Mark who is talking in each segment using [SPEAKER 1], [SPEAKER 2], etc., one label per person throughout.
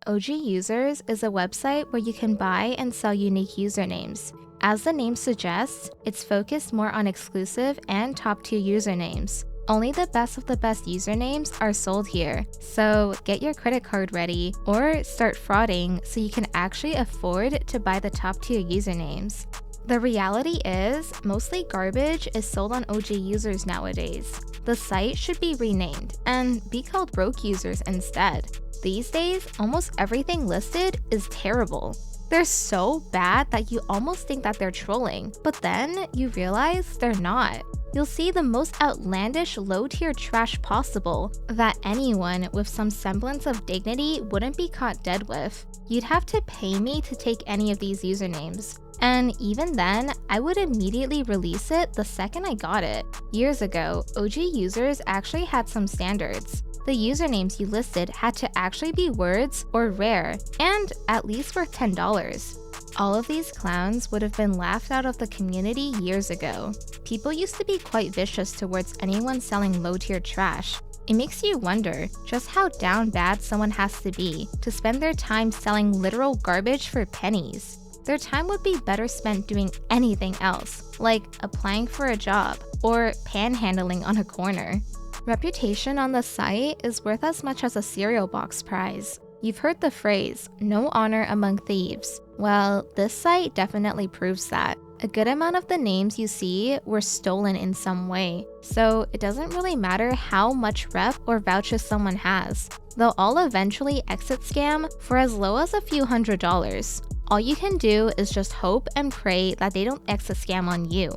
[SPEAKER 1] OG Users is a website where you can buy and sell unique usernames. As the name suggests, it's focused more on exclusive and top-tier usernames. Only the best of the best usernames are sold here, so get your credit card ready or start frauding so you can actually afford to buy the top-tier usernames. The reality is, mostly garbage is sold on OG Users nowadays. The site should be renamed and be called Broke Users instead. These days, almost everything listed is terrible. They're so bad that you almost think that they're trolling, but then you realize they're not. You'll see the most outlandish low-tier trash possible that anyone with some semblance of dignity wouldn't be caught dead with. You'd have to pay me to take any of these usernames. And even then, I would immediately release it the second I got it. Years ago, OG Users actually had some standards. The usernames you listed had to actually be words or rare, and at least worth $10. All of these clowns would have been laughed out of the community years ago. People used to be quite vicious towards anyone selling low-tier trash. It makes you wonder just how down bad someone has to be to spend their time selling literal garbage for pennies. Their time would be better spent doing anything else, like applying for a job or panhandling on a corner. Reputation on the site is worth as much as a cereal box prize. You've heard the phrase, no honor among thieves. Well, this site definitely proves that. A good amount of the names you see were stolen in some way, so it doesn't really matter how much rep or vouchers someone has. They'll all eventually exit scam for as low as a few $100s. All you can do is just hope and pray that they don't exit scam on you.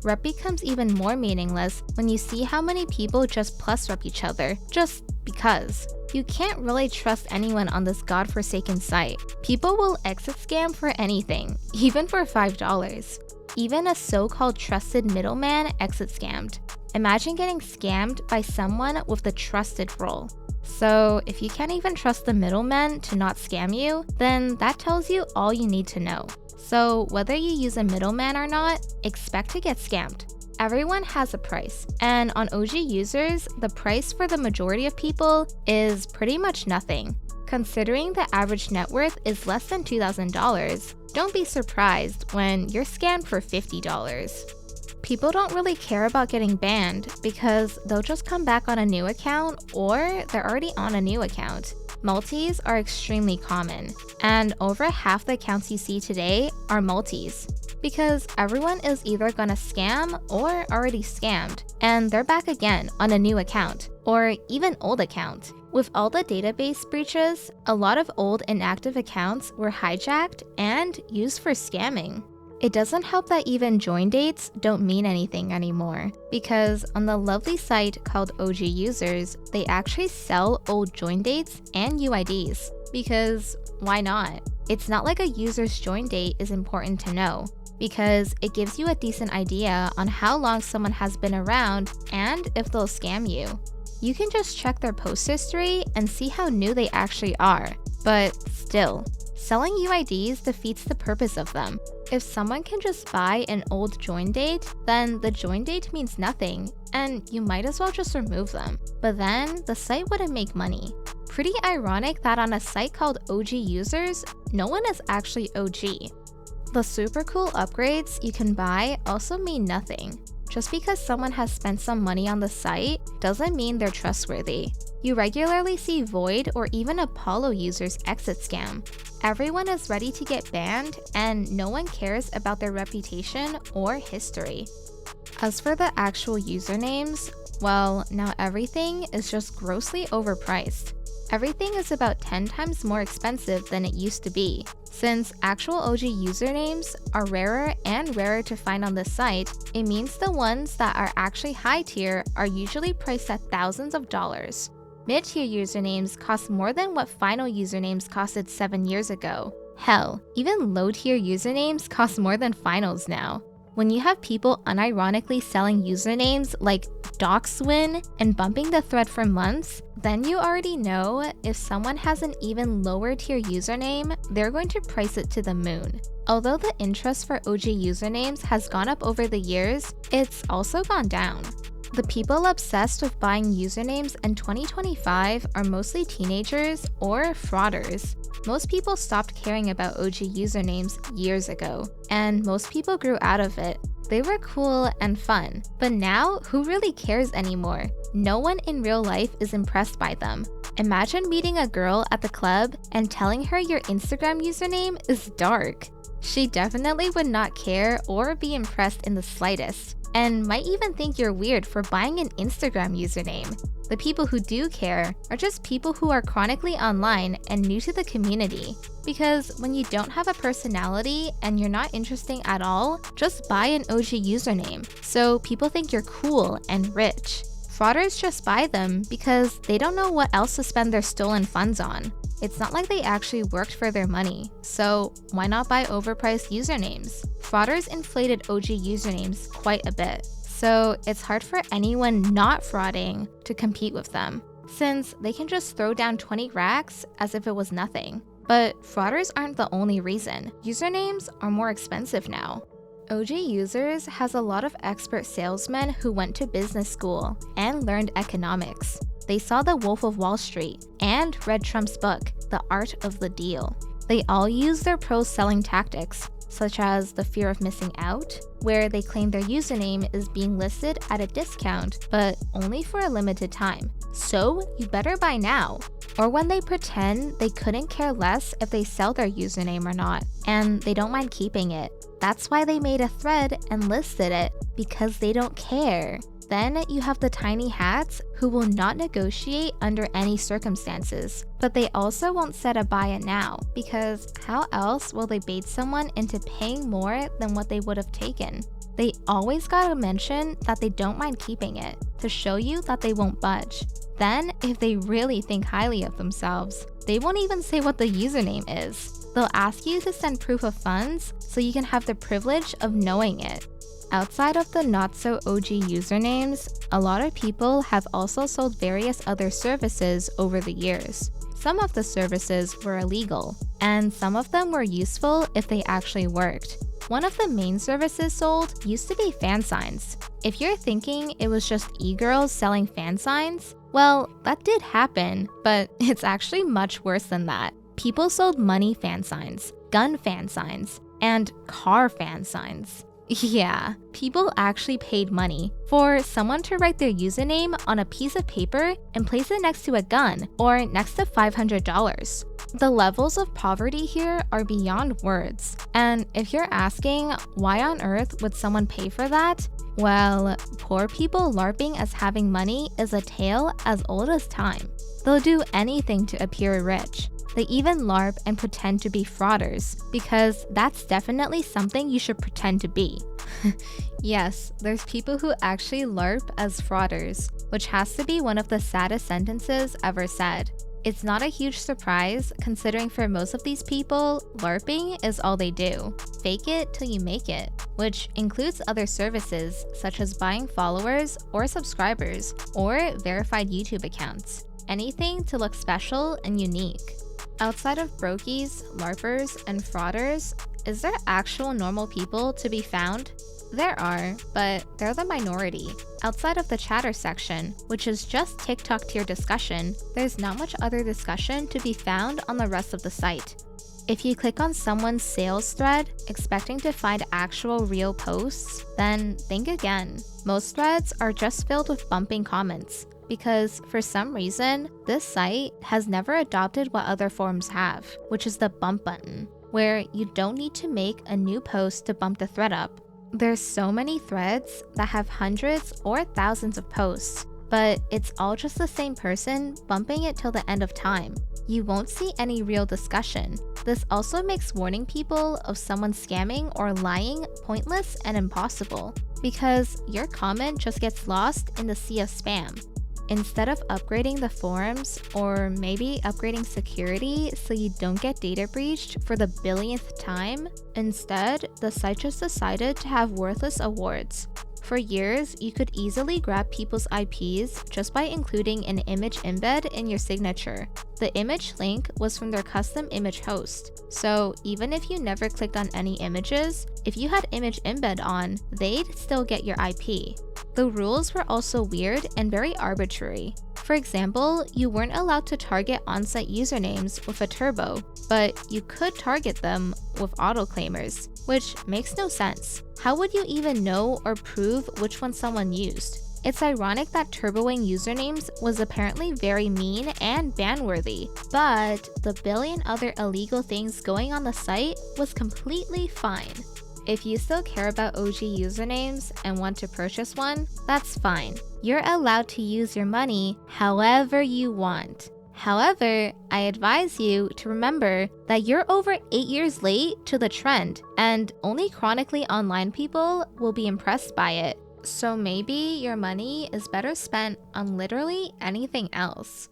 [SPEAKER 1] Rep becomes even more meaningless when you see how many people just plus rep each other, just because. You can't really trust anyone on this godforsaken site. People will exit scam for anything, even for $5. Even a so-called trusted middleman exit scammed. Imagine getting scammed by someone with the trusted role. So if you can't even trust the middleman to not scam you, then that tells you all you need to know. So whether you use a middleman or not, expect to get scammed. Everyone has a price, and on OG Users, the price for the majority of people is pretty much nothing. Considering the average net worth is less than $2,000, don't be surprised when you're scammed for $50. People don't really care about getting banned because they'll just come back on a new account or they're already on a new account. Multis are extremely common, and over half the accounts you see today are multis. Because everyone is either gonna scam or already scammed, and they're back again on a new account, or even old account. With all the database breaches, a lot of old inactive accounts were hijacked and used for scamming. It doesn't help that even join dates don't mean anything anymore, because on the lovely site called OG Users, they actually sell old join dates and UIDs, because why not? It's not like a user's join date is important to know, because it gives you a decent idea on how long someone has been around and if they'll scam you. You can just check their post history and see how new they actually are, but still, selling UIDs defeats the purpose of them. If someone can just buy an old join date, then the join date means nothing, and you might as well just remove them. But then, the site wouldn't make money. Pretty ironic that on a site called OG Users, no one is actually OG. The super cool upgrades you can buy also mean nothing. Just because someone has spent some money on the site doesn't mean they're trustworthy. You regularly see Void or even Apollo users exit scam. Everyone is ready to get banned, and no one cares about their reputation or history. As for the actual usernames, well, now everything is just grossly overpriced. Everything is about 10 times more expensive than it used to be. Since actual OG usernames are rarer and rarer to find on this site, it means the ones that are actually high tier are usually priced at thousands of dollars. Mid-tier usernames cost more than what final usernames costed 7 years ago. Hell, even low-tier usernames cost more than finals now. When you have people unironically selling usernames like DocsWin and bumping the thread for months, then you already know if someone has an even lower tier username, they're going to price it to the moon. Although the interest for OG usernames has gone up over the years, it's also gone down. The people obsessed with buying usernames in 2025 are mostly teenagers or frauders. Most people stopped caring about OG usernames years ago, and most people grew out of it. They were cool and fun, but now who really cares anymore? No one in real life is impressed by them. Imagine meeting a girl at the club and telling her your Instagram username is dark. She definitely would not care or be impressed in the slightest, and might even think you're weird for buying an Instagram username. The people who do care are just people who are chronically online and new to the community. Because when you don't have a personality and you're not interesting at all, just buy an OG username, so people think you're cool and rich. Frauders just buy them because they don't know what else to spend their stolen funds on. It's not like they actually worked for their money, so why not buy overpriced usernames? Frauders inflated OG usernames quite a bit, so it's hard for anyone not frauding to compete with them, since they can just throw down 20 racks as if it was nothing. But frauders aren't the only reason. Usernames are more expensive now. OG Users has a lot of expert salesmen who went to business school and learned economics. They saw The Wolf of Wall Street and read Trump's book, The Art of the Deal. They all use their pros selling tactics, such as the fear of missing out, where they claim their username is being listed at a discount, but only for a limited time. So you better buy now. Or when they pretend they couldn't care less if they sell their username or not, and they don't mind keeping it. That's why they made a thread and listed it, because they don't care. Then you have the tiny hats who will not negotiate under any circumstances, but they also won't set a buy it now, because how else will they bait someone into paying more than what they would have taken? They always gotta mention that they don't mind keeping it, to show you that they won't budge. Then, if they really think highly of themselves, they won't even say what the username is. They'll ask you to send proof of funds so you can have the privilege of knowing it. Outside of the not-so-OG usernames, a lot of people have also sold various other services over the years. Some of the services were illegal, and some of them were useful if they actually worked. One of the main services sold used to be fan signs. If you're thinking it was just e-girls selling fan signs, well, that did happen, but it's actually much worse than that. People sold money fan signs, gun fan signs, and car fan signs. Yeah, people actually paid money for someone to write their username on a piece of paper and place it next to a gun or next to $500. The levels of poverty here are beyond words. And if you're asking why on earth would someone pay for that? Well, poor people LARPing as having money is a tale as old as time. They'll do anything to appear rich. They even LARP and pretend to be frauders, because that's definitely something you should pretend to be. Yes, there's people who actually LARP as frauders, which has to be one of the saddest sentences ever said. It's not a huge surprise, considering for most of these people, LARPing is all they do. Fake it till you make it, which includes other services such as buying followers or subscribers or verified YouTube accounts. Anything to look special and unique. Outside of brokies, LARPers, and frauders, is there actual normal people to be found? There are, but they're the minority. Outside of the chatter section, which is just TikTok tier discussion, there's not much other discussion to be found on the rest of the site. If you click on someone's sales thread, expecting to find actual real posts, then think again. Most threads are just filled with bumping comments, because for some reason, this site has never adopted what other forums have, which is the bump button, where you don't need to make a new post to bump the thread up. There's so many threads that have hundreds or thousands of posts, but it's all just the same person bumping it till the end of time. You won't see any real discussion. This also makes warning people of someone scamming or lying pointless and impossible, because your comment just gets lost in the sea of spam. Instead of upgrading the forums, or maybe upgrading security so you don't get data breached for the billionth time, instead, the site just decided to have worthless awards. For years, you could easily grab people's IPs just by including an image embed in your signature. The image link was from their custom image host, so even if you never clicked on any images, if you had image embed on, they'd still get your IP. The rules were also weird and very arbitrary. For example, you weren't allowed to target on-site usernames with a turbo, but you could target them with autoclaimers, which makes no sense. How would you even know or prove which one someone used? It's ironic that turboing usernames was apparently very mean and ban-worthy, but the billion other illegal things going on the site was completely fine. If you still care about OG usernames and want to purchase one, that's fine. You're allowed to use your money however you want. However, I advise you to remember that you're over 8 years late to the trend, and only chronically online people will be impressed by it. So maybe your money is better spent on literally anything else.